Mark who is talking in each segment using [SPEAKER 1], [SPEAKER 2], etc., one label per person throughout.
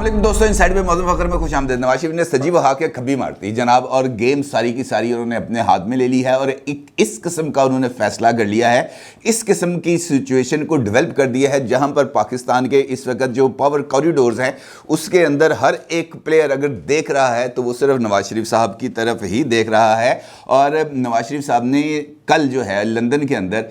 [SPEAKER 1] علیکم دوستوں، انسائیڈ پہ موضوع فخر میں خوش آمدید۔ نواز شریف نے سجی وہا کے کھبی مارتی جناب، اور گیم ساری کی ساری انہوں نے اپنے ہاتھ میں لے لی ہے اور اس قسم کا انہوں نے فیصلہ کر لیا ہے، اس قسم کی سچویشن کو ڈیولپ کر دیا ہے جہاں پر پاکستان کے اس وقت جو پاور کوریڈورز ہیں اس کے اندر ہر ایک پلیئر اگر دیکھ رہا ہے تو وہ صرف نواز شریف صاحب کی طرف ہی دیکھ رہا ہے۔ اور نواز شریف صاحب نے کل جو ہے لندن کے اندر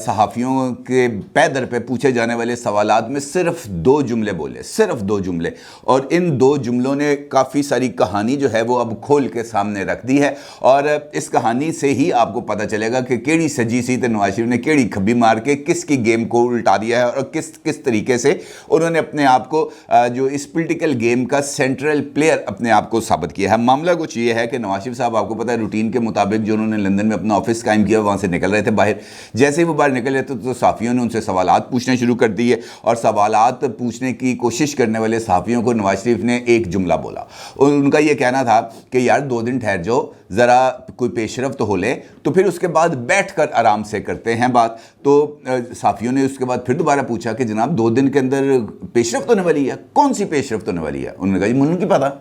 [SPEAKER 1] صحافیوں کے پے در پہ پوچھے جانے والے سوالات میں صرف 2 جملے بولے، صرف 2 جملے، اور ان 2 جملوں نے کافی ساری کہانی جو ہے وہ اب کھول کے سامنے رکھ دی ہے۔ اور اس کہانی سے ہی آپ کو پتہ چلے گا کہ کیڑی سجی سی تے نواز شریف نے کیڑی کھبی مار کے کس کی گیم کو الٹا دیا ہے اور کس طریقے سے انہوں نے اپنے آپ کو جو اس پولیٹیکل گیم کا سینٹرل پلیئر اپنے آپ کو ثابت کیا ہے۔ معاملہ کچھ یہ ہے کہ نواز شریف صاحب آپ کو پتہ ہے روٹین کے مطابق جو انہوں نے لندن میں اپنا آفس قائم کیا وہاں سے نکل رہے تھے باہر، جیسے ہی وہ باہر نکل رہے تھے تو صحافیوں نے ان سے سوالات پوچھنے شروع کر دیے، اور سوالات پوچھنے کی کوشش کرنے والے صحافیوں کو نواز شریف نے ایک جملہ بولا، اور ان کا یہ کہنا تھا کہ یار 2 دن ٹھہر جاؤ، ذرا کوئی پیش رفت ہو لے تو پھر اس کے بعد بیٹھ کر آرام سے کرتے ہیں بات۔ تو صحافیوں نے اس کے بعد پھر دوبارہ پوچھا کہ جناب 2 دن کے اندر پیش رفت ہونے والی ہے، کون سی پیش رفت ہونے والی ہے؟ انہوں نے کہا جی مجھے کی پتہ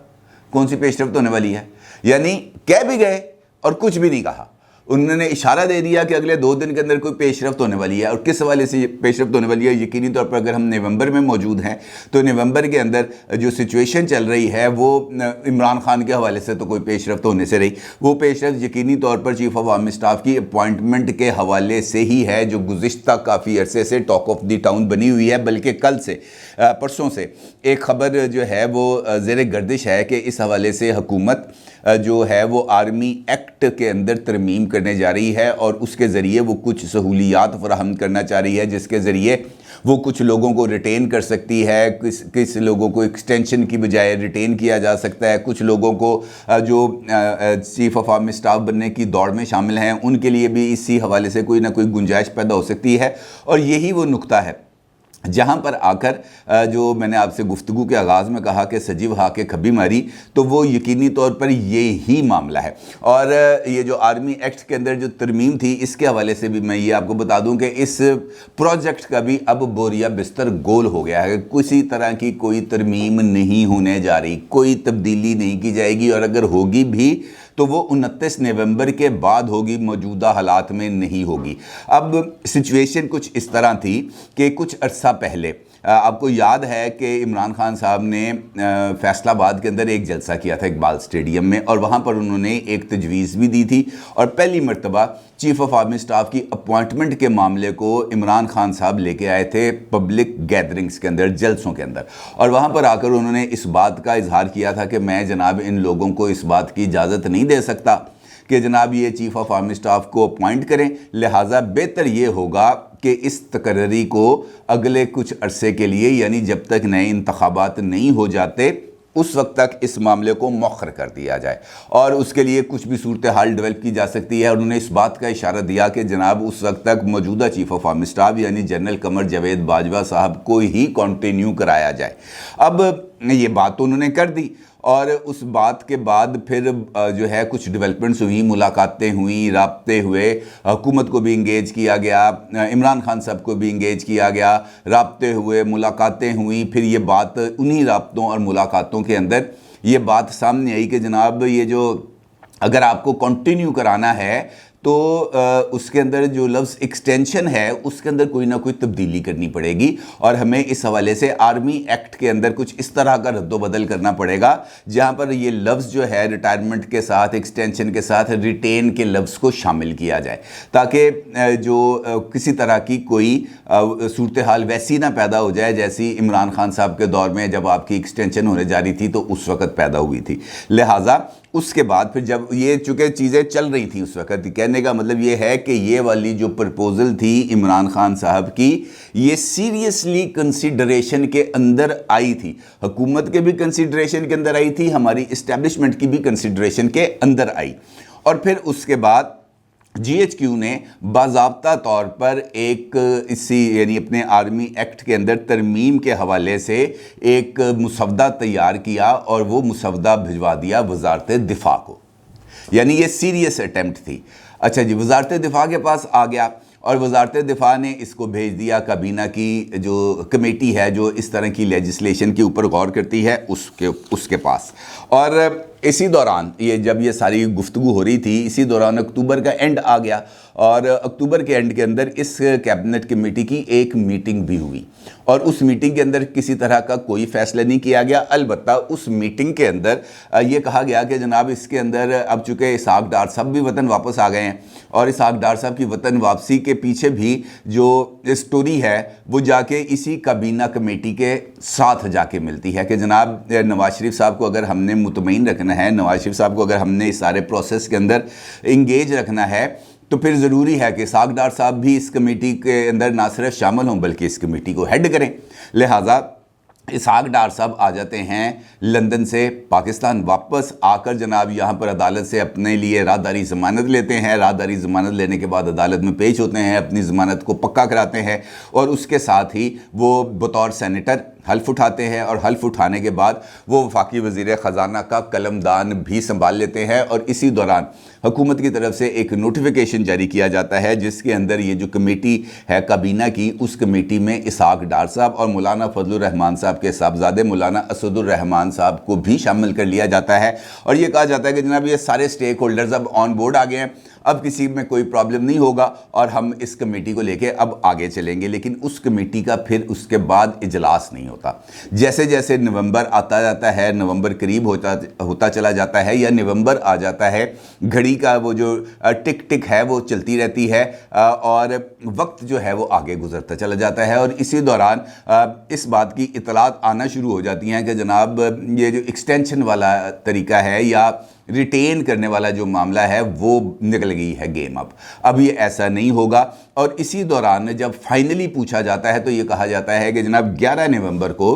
[SPEAKER 1] کون سی پیش رفت ہونے والی ہے، یعنی کہہ بھی گئے اور کچھ بھی نہیں کہا۔ انہوں نے اشارہ دے دیا کہ اگلے 2 دن کے اندر کوئی پیش رفت ہونے والی ہے، اور کس حوالے سے پیش رفت ہونے والی ہے؟ یقینی طور پر اگر ہم نومبر میں موجود ہیں تو نومبر کے اندر جو سچویشن چل رہی ہے وہ عمران خان کے حوالے سے تو کوئی پیش رفت ہونے سے رہی، وہ پیش رفت یقینی طور پر چیف آف آرمی اسٹاف کی اپوائنٹمنٹ کے حوالے سے ہی ہے، جو گزشتہ کافی عرصے سے ٹاک آف دی ٹاؤن بنی ہوئی ہے۔ بلکہ کل سے پرسوں سے ایک خبر جو ہے وہ زیر گردش ہے کہ اس حوالے سے حکومت جو ہے وہ آرمی ایکٹ کے اندر ترمیم کرنے جا رہی ہے، اور اس کے ذریعے وہ کچھ سہولیات فراہم کرنا چاہ رہی ہے، جس کے ذریعے وہ کچھ لوگوں کو ریٹین کر سکتی ہے، کس لوگوں کو ایکسٹینشن کی بجائے ریٹین کیا جا سکتا ہے، کچھ لوگوں کو جو چیف آف آرمی اسٹاف بننے کی دوڑ میں شامل ہیں ان کے لیے بھی اسی حوالے سے کوئی نہ کوئی گنجائش پیدا ہو سکتی ہے۔ اور یہی وہ نقطہ ہے جہاں پر آ کر جو میں نے آپ سے گفتگو کے آغاز میں کہا کہ سجی وہا کے کھبی ماری، تو وہ یقینی طور پر یہی معاملہ ہے۔ اور یہ جو آرمی ایکٹ کے اندر جو ترمیم تھی اس کے حوالے سے بھی میں یہ آپ کو بتا دوں کہ اس پروجیکٹ کا بھی اب بوریا بستر گول ہو گیا ہے، کسی طرح کی کوئی ترمیم نہیں ہونے جا رہی، کوئی تبدیلی نہیں کی جائے گی، اور اگر ہوگی بھی تو وہ 29 نومبر کے بعد ہوگی، موجودہ حالات میں نہیں ہوگی۔ اب سچویشن کچھ اس طرح تھی کہ کچھ عرصہ پہلے آپ کو یاد ہے کہ عمران خان صاحب نے فیصل آباد کے اندر ایک جلسہ کیا تھا اقبال اسٹیڈیم میں، اور وہاں پر انہوں نے ایک تجویز بھی دی تھی، اور پہلی مرتبہ چیف آف آرمی اسٹاف کی اپوائنٹمنٹ کے معاملے کو عمران خان صاحب لے کے آئے تھے پبلک گیدرنگز کے اندر، جلسوں کے اندر، اور وہاں پر آ کر انہوں نے اس بات کا اظہار کیا تھا کہ میں جناب ان لوگوں کو اس بات کی اجازت نہیں دے سکتا کہ جناب یہ چیف آف آرمی اسٹاف کو اپوائنٹ کریں، لہٰذا بہتر یہ ہوگا کہ اس تقرری کو اگلے کچھ عرصے کے لیے، یعنی جب تک نئے انتخابات نہیں ہو جاتے اس وقت تک اس معاملے کو مؤخر کر دیا جائے، اور اس کے لیے کچھ بھی صورتحال ڈیولپ کی جا سکتی ہے۔ انہوں نے اس بات کا اشارہ دیا کہ جناب اس وقت تک موجودہ چیف آف آرمی اسٹاف یعنی جنرل قمر جاوید باجوہ صاحب کو ہی کنٹینیو کرایا جائے۔ اب یہ بات تو انہوں نے کر دی، اور اس بات کے بعد پھر جو ہے کچھ ڈیولپمنٹس ہوئی، ملاقاتیں ہوئیں، رابطے ہوئے، حکومت کو بھی انگیج کیا گیا، عمران خان صاحب کو بھی انگیج کیا گیا، رابطے ہوئے، ملاقاتیں ہوئیں۔ پھر یہ بات انہی رابطوں اور ملاقاتوں کے اندر یہ بات سامنے آئی کہ جناب یہ جو اگر آپ کو کنٹینیو کرانا ہے تو اس کے اندر جو لفظ ایکسٹینشن ہے اس کے اندر کوئی نہ کوئی تبدیلی کرنی پڑے گی، اور ہمیں اس حوالے سے آرمی ایکٹ کے اندر کچھ اس طرح کا رد و بدل کرنا پڑے گا جہاں پر یہ لفظ جو ہے ریٹائرمنٹ کے ساتھ، ایکسٹینشن کے ساتھ ریٹین کے لفظ کو شامل کیا جائے، تاکہ جو کسی طرح کی کوئی صورتحال ویسی نہ پیدا ہو جائے جیسی عمران خان صاحب کے دور میں جب آپ کی ایکسٹینشن ہونے جا رہی تھی تو اس وقت پیدا ہوئی تھی۔ لہٰذا اس کے بعد پھر جب یہ چونکہ چیزیں چل رہی تھیں اس وقت، کہنے کا مطلب یہ ہے کہ یہ والی جو پرپوزل تھی عمران خان صاحب کی، یہ سیریسلی کنسیڈریشن کے اندر آئی تھی، حکومت کے بھی کنسیڈریشن کے اندر آئی تھی، ہماری اسٹیبلشمنٹ کی بھی کنسیڈریشن کے اندر آئی، اور پھر اس کے بعد جی ایچ کیو نے باضابطہ طور پر ایک اسی یعنی اپنے آرمی ایکٹ کے اندر ترمیم کے حوالے سے ایک مسودہ تیار کیا، اور وہ مسودہ بھجوا دیا وزارت دفاع کو، یعنی یہ سیریس اٹیمپٹ تھی۔ اچھا جی، وزارت دفاع کے پاس آ گیا، اور وزارت دفاع نے اس کو بھیج دیا کابینہ کی جو کمیٹی ہے جو اس طرح کی لیجسلیشن کے اوپر غور کرتی ہے اس کے پاس. اور اسی دوران جب یہ ساری گفتگو ہو رہی تھی اسی دوران اکتوبر کا اینڈ آ گیا اور اکتوبر کے اینڈ کے اندر اس کیبنٹ کمیٹی کی ایک میٹنگ بھی ہوئی اور اس میٹنگ کے اندر کسی طرح کا کوئی فیصلہ نہیں کیا گیا. البتہ اس میٹنگ کے اندر یہ کہا گیا کہ جناب اس کے اندر اب چونکہ اسحاق ڈار صاحب بھی وطن واپس آ گئے ہیں اور اسحاق ڈار صاحب کی وطن واپسی کے پیچھے بھی جو سٹوری ہے وہ جا کے اسی کابینہ کمیٹی کے ساتھ جا کے ملتی ہے کہ جناب نواز شریف صاحب کو اگر ہم نے مطمئن رکھنا ہے, نواز شریف صاحب کو اگر ہم نے اس سارے پروسیس کے اندر انگیج رکھنا ہے تو پھر ضروری ہے کہ اسحاق ڈار صاحب بھی اس کمیٹی کے اندر نہ صرف شامل ہوں بلکہ اس کمیٹی کو ہیڈ کریں. لہٰذا اسحاق ڈار صاحب آ جاتے ہیں لندن سے پاکستان, واپس آ کر جناب یہاں پر عدالت سے اپنے لیے راہداری ضمانت لیتے ہیں. راہداری ضمانت لینے کے بعد عدالت میں پیش ہوتے ہیں, اپنی ضمانت کو پکا کراتے ہیں اور اس کے ساتھ ہی وہ بطور سینیٹر حلف اٹھاتے ہیں اور حلف اٹھانے کے بعد وہ وفاقی وزیر خزانہ کا قلمدان بھی سنبھال لیتے ہیں. اور اسی دوران حکومت کی طرف سے ایک نوٹیفیکیشن جاری کیا جاتا ہے جس کے اندر یہ جو کمیٹی ہے کابینہ کی, اس کمیٹی میں اسحاق ڈار صاحب اور مولانا فضل الرحمان صاحب کے صاحبزادے مولانا اسد الرحمان صاحب کو بھی شامل کر لیا جاتا ہے. اور یہ کہا جاتا ہے کہ جناب یہ سارے سٹیک ہولڈرز اب آن بورڈ آ گئے ہیں, اب کسی میں کوئی پرابلم نہیں ہوگا اور ہم اس کمیٹی کو لے کے اب آگے چلیں گے. لیکن اس کمیٹی کا پھر اس کے بعد اجلاس نہیں ہوتا. جیسے جیسے نومبر آتا جاتا ہے, نومبر قریب ہوتا چلا جاتا ہے یا نومبر آ جاتا ہے, گھڑی کا وہ جو ٹک ٹک ہے وہ چلتی رہتی ہے اور وقت جو ہے وہ آگے گزرتا چلا جاتا ہے. اور اسی دوران اس بات کی اطلاعات آنا شروع ہو جاتی ہیں کہ جناب یہ جو ایکسٹینشن والا طریقہ ہے یا ریٹین کرنے والا جو معاملہ ہے وہ نکل گئی ہے گیم. اب یہ ایسا نہیں ہوگا. اور اسی دوران جب فائنلی پوچھا جاتا ہے تو یہ کہا جاتا ہے کہ جناب 11 نومبر کو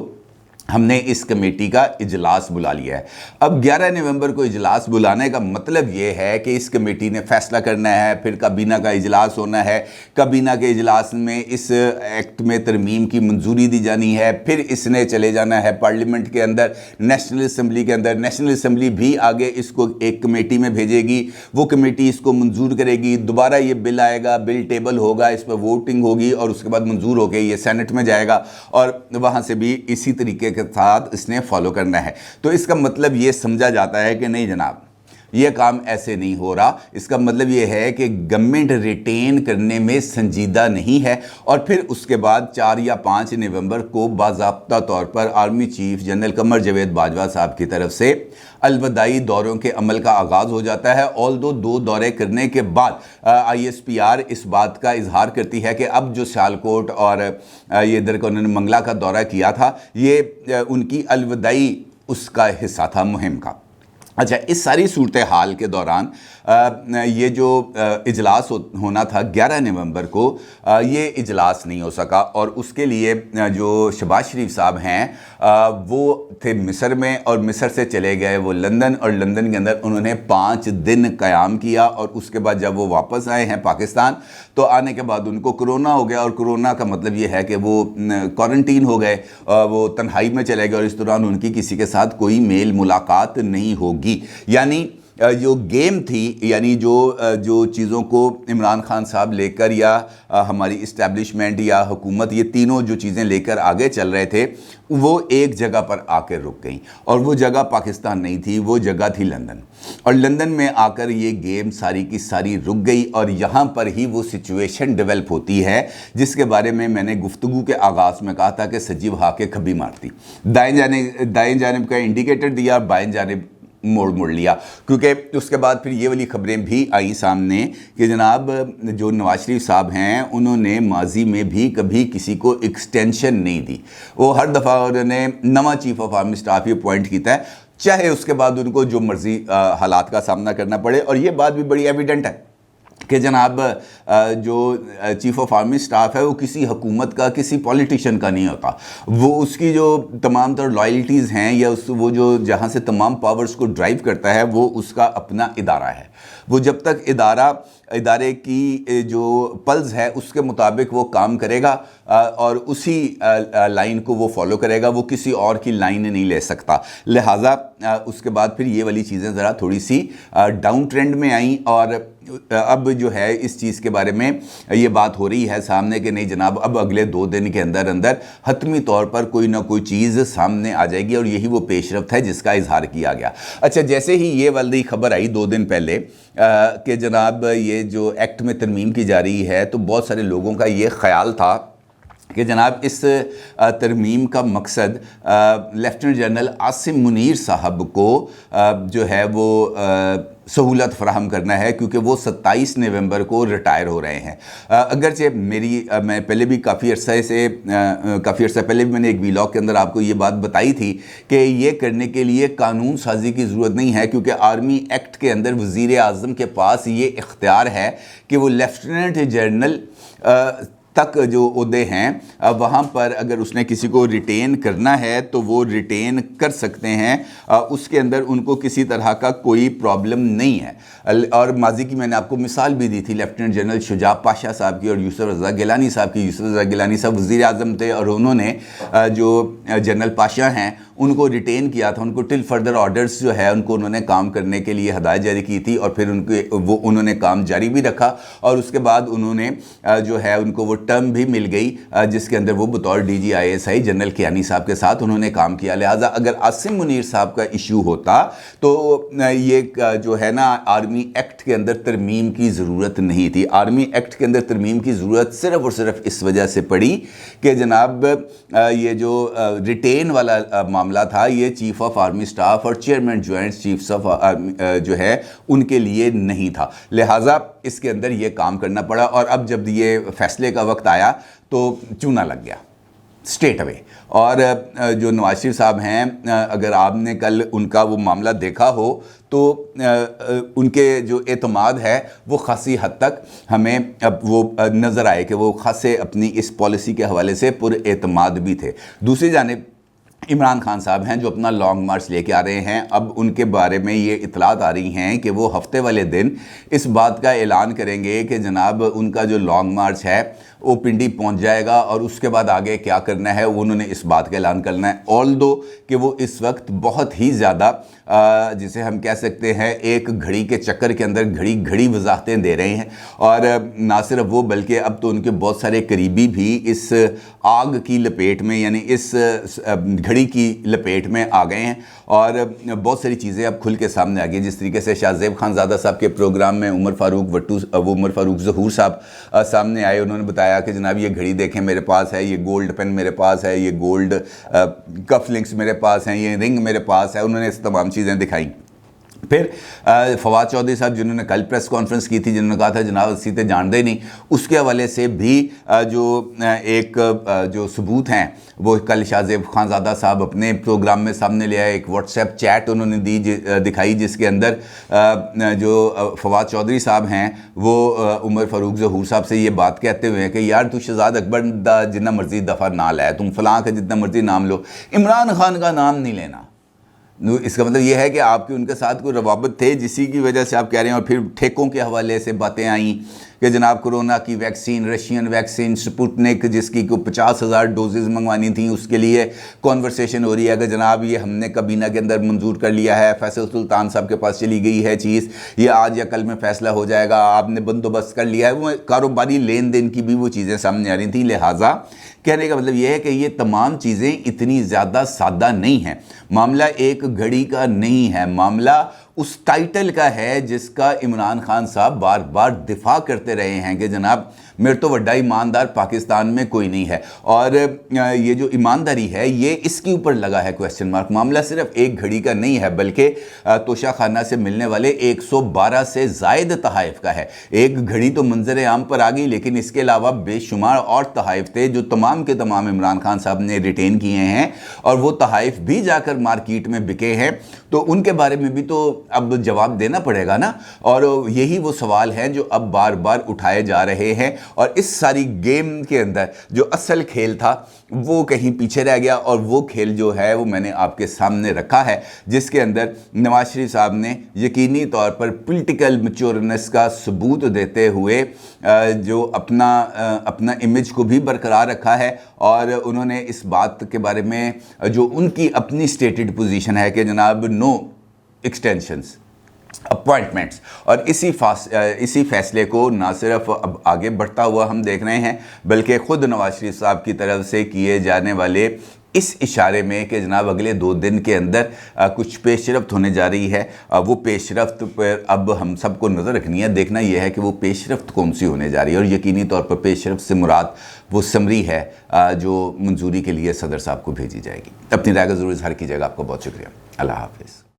[SPEAKER 1] ہم نے اس کمیٹی کا اجلاس بلا لیا ہے. اب 11 نومبر کو اجلاس بلانے کا مطلب یہ ہے کہ اس کمیٹی نے فیصلہ کرنا ہے, پھر کابینہ کا اجلاس ہونا ہے, کابینہ کے اجلاس میں اس ایکٹ میں ترمیم کی منظوری دی جانی ہے, پھر اس نے چلے جانا ہے پارلیمنٹ کے اندر, نیشنل اسمبلی کے اندر. نیشنل اسمبلی بھی آگے اس کو ایک کمیٹی میں بھیجے گی, وہ کمیٹی اس کو منظور کرے گی, دوبارہ یہ بل آئے گا, بل ٹیبل ہوگا, اس پر ووٹنگ ہوگی اور اس کے بعد منظور ہو کے یہ سینٹ میں جائے گا اور وہاں سے بھی اسی طریقے کے ساتھ اس نے فالو کرنا ہے. تو اس کا مطلب یہ سمجھا جاتا ہے کہ نہیں جناب یہ کام ایسے نہیں ہو رہا. اس کا مطلب یہ ہے کہ گورنمنٹ ریٹین کرنے میں سنجیدہ نہیں ہے. اور پھر اس کے بعد 4 یا 5 نومبر کو باضابطہ طور پر army chief general Qamar Javed Bajwa صاحب کی طرف سے الوداعی دوروں کے عمل کا آغاز ہو جاتا ہے. آلدو 2 دورے کرنے کے بعد ISPR اس بات کا اظہار کرتی ہے کہ اب جو سیالکوٹ اور یہ ادھر کا انہوں نے منگلا کا دورہ کیا تھا یہ ان کی الوداعی اس کا حصہ تھا مہم کا. اچھا, اس ساری صورتحال کے دوران یہ جو اجلاس ہونا تھا 11 نومبر کو یہ اجلاس نہیں ہو سکا اور اس کے لیے جو شہباز شریف صاحب ہیں وہ تھے مصر میں اور مصر سے چلے گئے وہ لندن اور لندن کے اندر انہوں نے 5 دن قیام کیا. اور اس کے بعد جب وہ واپس آئے ہیں پاکستان تو آنے کے بعد ان کو کرونا ہو گیا اور کرونا کا مطلب یہ ہے کہ وہ کوارنٹین ہو گئے, وہ تنہائی میں چلے گئے اور اس دوران ان کی کسی کے ساتھ کوئی میل ملاقات نہیں ہوگی. یعنی جو گیم تھی یعنی جو چیزوں کو عمران خان صاحب لے کر یا ہماری اسٹیبلشمنٹ یا حکومت یہ تینوں جو چیزیں لے کر آگے چل رہے تھے وہ ایک جگہ پر آ کے رک گئیں اور وہ جگہ پاکستان نہیں تھی, وہ جگہ تھی لندن. اور لندن میں آ کر یہ گیم ساری کی ساری رک گئی اور یہاں پر ہی وہ سچویشن ڈیولپ ہوتی ہے جس کے بارے میں نے گفتگو کے آغاز میں کہا تھا کہ سجی بہا کے کھبی مارتی, دائیں جانب کا انڈیکیٹر دیا, بائیں جانب موڑ لیا. کیونکہ اس کے بعد پھر یہ والی خبریں بھی آئیں سامنے کہ جناب جو نواز شریف صاحب ہیں انہوں نے ماضی میں بھی کبھی کسی کو ایکسٹینشن نہیں دی. وہ ہر دفعہ انہوں نے نواں چیف آف آرمی سٹاف یہ اپوائنٹ کیتا ہے چاہے اس کے بعد ان کو جو مرضی حالات کا سامنا کرنا پڑے. اور یہ بات بھی بڑی ایویڈنٹ ہے کہ جناب جو چیف آف آرمی سٹاف ہے وہ کسی حکومت کا کسی پولیٹیشین کا نہیں ہوتا. وہ اس کی جو تمام تر لائلٹیز ہیں یا وہ جو جہاں سے تمام پاورز کو ڈرائیو کرتا ہے وہ اس کا اپنا ادارہ ہے. وہ جب تک ادارے کی جو پلز ہے اس کے مطابق وہ کام کرے گا اور اسی لائن کو وہ فالو کرے گا, وہ کسی اور کی لائن نہیں لے سکتا. لہٰذا اس کے بعد پھر یہ والی چیزیں ذرا تھوڑی سی ڈاؤن ٹرینڈ میں آئیں اور اب جو ہے اس چیز کے بارے میں یہ بات ہو رہی ہے سامنے کہ نہیں جناب اب اگلے 2 دن کے اندر حتمی طور پر کوئی نہ کوئی چیز سامنے آ جائے گی، اور یہی وہ پیش رفت ہے جس کا اظہار کیا گیا۔ اچھا، جیسے ہی یہ والی خبر آئی 2 دن پہلے کہ جناب یہ جو ایکٹ میں ترمیم کی جا رہی ہے، تو بہت سارے لوگوں کا یہ خیال تھا کہ جناب اس ترمیم کا مقصد لیفٹیننٹ جنرل عاصم منیر صاحب کو جو ہے وہ سہولت فراہم کرنا ہے، کیونکہ وہ 27 نومبر کو ریٹائر ہو رہے ہیں۔ اگرچہ میں پہلے بھی کافی عرصہ پہلے بھی میں نے ایک ویلاگ کے اندر آپ کو یہ بات بتائی تھی کہ یہ کرنے کے لیے قانون سازی کی ضرورت نہیں ہے، کیونکہ آرمی ایکٹ کے اندر وزیر اعظم کے پاس یہ اختیار ہے کہ وہ لیفٹیننٹ جنرل تک جو عہدے ہیں وہاں پر اگر اس نے کسی کو ریٹین کرنا ہے تو وہ ریٹین کر سکتے ہیں، اس کے اندر ان کو کسی طرح کا کوئی پرابلم نہیں ہے۔ اور ماضی کی میں نے آپ کو مثال بھی دی تھی لیفٹیننٹ جنرل شجاع پاشا صاحب کی اور یوسف رضا گیلانی صاحب کی۔ یوسف رضا گیلانی صاحب وزیر اعظم تھے اور انہوں نے جو جنرل پاشا ہیں ان کو ریٹین کیا تھا، ان کو ٹل فردر آرڈرز جو ہے ان کو انہوں نے کام کرنے کے لیے ہدایت جاری کی تھی، اور پھر انہوں نے کام جاری بھی رکھا، اور اس کے بعد انہوں نے جو ہے ان کو وہ ٹرم بھی مل گئی جس کے اندر وہ بطور D G I S I general Kayani صاحب کے ساتھ انہوں نے کام کیا۔ لہٰذا اگر عاصم منیر صاحب کا ایشو ہوتا تو یہ جو ہے نا آرمی ایکٹ کے اندر ترمیم کی ضرورت نہیں تھی۔ آرمی ایکٹ کے اندر ترمیم کی ضرورت صرف اور صرف اس وجہ سے پڑی کہ جناب یہ جو ریٹین والا معاملہ تھا یہ چیف آف آرمی سٹاف اور چیئرمین جوائنٹ چیفز آف جو ہے ان کے لیے نہیں تھا، لہٰذا اس کے اندر یہ کام کرنا پڑا۔ اور اب جب یہ فیصلے کا وقت آیا تو چونا لگ گیا اسٹریٹ اوے۔ اور جو نواز شریف صاحب ہیں اگر آپ نے کل ان کا وہ معاملہ دیکھا ہو تو ان کے جو اعتماد ہے وہ خاصی حد تک ہمیں اب وہ نظر آئے کہ وہ خاصے اپنی اس پالیسی کے حوالے سے پر اعتماد بھی تھے۔ دوسری جانب عمران خان صاحب ہیں جو اپنا لانگ مارچ لے کے آ رہے ہیں، اب ان کے بارے میں یہ اطلاعات آ رہی ہیں کہ وہ ہفتے والے دن اس بات کا اعلان کریں گے کہ جناب ان کا جو لانگ مارچ ہے وہ پنڈی پہنچ جائے گا، اور اس کے بعد آگے کیا کرنا ہے وہ انہوں نے اس بات کا اعلان کرنا ہے۔ آلدو کہ وہ اس وقت بہت ہی زیادہ جسے ہم کہہ سکتے ہیں ایک گھڑی کے چکر کے اندر گھڑی وضاحتیں دے رہے ہیں، اور نہ صرف وہ بلکہ اب تو ان کے بہت سارے قریبی بھی اس آگ کی لپیٹ میں یعنی اس گھڑی کی لپیٹ میں آ گئے ہیں، اور بہت ساری چیزیں اب کھل کے سامنے آ گئی۔ جس طریقے سے شاہ زیب خان زادہ صاحب کے پروگرام میں عمر فاروق ظہور صاحب سامنے آئے، انہوں نے بتایا کہ جناب یہ گھڑی دیکھیں میرے پاس ہے، یہ گولڈ پین میرے پاس ہے، یہ گولڈ کف لنکس میرے پاس ہیں، یہ رنگ میرے پاس ہے، انہوں نے اس تمام چیزیں دکھائیں۔ پھر فواد چودھری صاحب جنہوں نے کل پریس کانفرنس کی تھی، جنہوں نے کہا تھا جناب اسی تے جانتے نہیں، اس کے حوالے سے بھی جو ایک جو ثبوت ہیں وہ کل شاہ زیب خان زادہ صاحب اپنے پروگرام میں سامنے لے آئے۔ ایک واٹس ایپ چیٹ انہوں نے دکھائی جس کے اندر جو فواد چودھری صاحب ہیں وہ عمر فاروق ظہور صاحب سے یہ بات کہتے ہوئے ہیں کہ یار تو شہزاد اکبر دا جتنا مرضی دفعہ نہ لائے، تم فلاں کا جتنا مرضی نام لو، عمران خان کا نام نہیں لینا۔ اس کا مطلب یہ ہے کہ آپ کے ان کے ساتھ کوئی روابط تھے جسی کی وجہ سے آپ کہہ رہے ہیں۔ اور پھر ٹھیکوں کے حوالے سے باتیں آئیں کہ جناب کرونا کی ویکسین، رشین ویکسین سپوٹنک جس کی کو 50,000 ڈوزز منگوانی تھیں، اس کے لیے کانورسیشن ہو رہی ہے کہ جناب یہ ہم نے کابینہ کے اندر منظور کر لیا ہے، فیصل سلطان صاحب کے پاس چلی گئی ہے چیز، یہ آج یا کل میں فیصلہ ہو جائے گا، آپ نے بندوبست کر لیا ہے۔ وہ کاروباری لین دین کی بھی وہ چیزیں سامنے آ رہی تھیں۔ لہٰذا کہنے کا مطلب یہ ہے کہ یہ تمام چیزیں اتنی زیادہ سادہ نہیں ہیں، معاملہ ایک گھڑی کا نہیں ہے، معاملہ اس ٹائٹل کا ہے جس کا عمران خان صاحب بار بار دفاع کرتے رہے ہیں کہ جناب میرے تو بڑا ایماندار پاکستان میں کوئی نہیں ہے۔ اور یہ جو ایمانداری ہے یہ اس کے اوپر لگا ہے کویسچن مارک۔ معاملہ صرف ایک گھڑی کا نہیں ہے بلکہ توشہ خانہ سے ملنے والے 112 سے زائد تحائف کا ہے۔ ایک گھڑی تو منظر عام پر آ گئی، لیکن اس کے علاوہ بے شمار اور تحائف تھے جو تمام کے تمام عمران خان صاحب نے ریٹین کیے ہیں، اور وہ تحائف بھی جا کر مارکیٹ میں بکے ہیں، تو ان کے بارے میں بھی تو اب جواب دینا پڑے گا نا۔ اور یہی وہ سوال ہیں جو اب بار بار اٹھائے جا رہے ہیں، اور اس ساری گیم کے اندر جو اصل کھیل تھا وہ کہیں پیچھے رہ گیا، اور وہ کھیل جو ہے وہ میں نے آپ کے سامنے رکھا ہے، جس کے اندر نواز شریف صاحب نے یقینی طور پر پولیٹیکل میچورنس کا ثبوت دیتے ہوئے جو اپنا امیج کو بھی برقرار رکھا ہے، اور انہوں نے اس بات کے بارے میں جو ان کی اپنی سٹیٹڈ پوزیشن ہے کہ جناب نو ایکسٹینشنز، اپوائنٹمنٹس، اور اسی فیصلے کو نہ صرف اب آگے بڑھتا ہوا ہم دیکھ رہے ہیں، بلکہ خود نواز شریف صاحب کی طرف سے کیے جانے والے اس اشارے میں کہ جناب اگلے 2 دن کے اندر کچھ پیش رفت ہونے جا رہی ہے، وہ پیش رفت پر اب ہم سب کو نظر رکھنی ہے، دیکھنا یہ ہے کہ وہ پیش رفت کون سی ہونے جا رہی ہے، اور یقینی طور پر پیش رفت سے مراد وہ سمری ہے جو منظوری کے لیے صدر صاحب کو بھیجی جائے گی۔ اپنی رائے کا ضرور اظہار کیجیے گا۔ آپ کو بہت شکریہ۔ اللہ حافظ۔